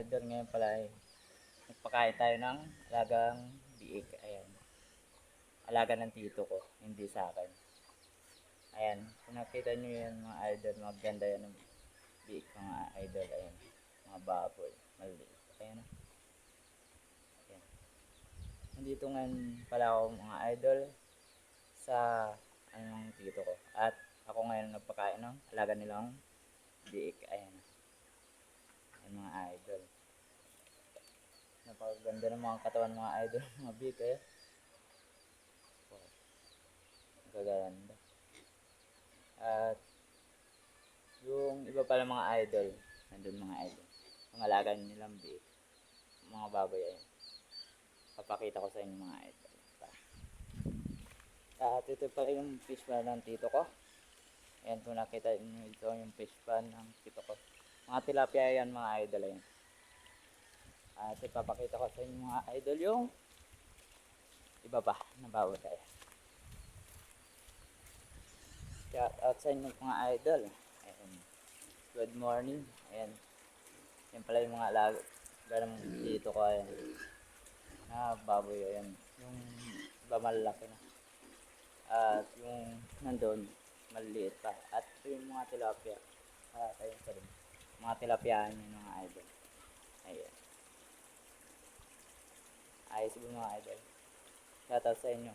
idol, ngayon pala ay nagpakain tayo ng alagang biik. Ayan. Alaga ng tito ko, hindi sa akin. Ayan. Kung nakita nyo yan mga idol, maganda yan ng biik mga idol. Ayan. Mga baboy. Maliit. Ayan. Ayan. Nandito ngayon pala ako mga idol sa anong tito ko. At ako ngayon nagpakain ng alaga nilang biik. Ayan. Ayan mga idol. Napakaganda ng mga katawan mga idol. Mga biik eh. Wow. Magaganda. At yung iba pala mga idol, nandun mga idol. Mga alaga nilang biik. Mga baboy ayan. Papakita ko sa inyo mga idol. At ito pala yung fish pan ng tito ko. Ayan kung nakita nyo ito yung fish pan ng tito ko. Mga tilapia yan mga idol ayan. At ipapakita ko sa inyo mga idol yung iba pa na baboy tayo. Shout out sa inyo mga idol. Ayan. Good morning. Ayan. Yan pala yung mga alaga ng tito ko ayan. Na baboy ayan. Yung iba malalaki na. At yung nandun maliliit pa. At ito yung mga tilapia. Ayun pa rin. Mga tilapia yun mga idol. Ayan. Ayos po mga idol. Shout out sa inyo.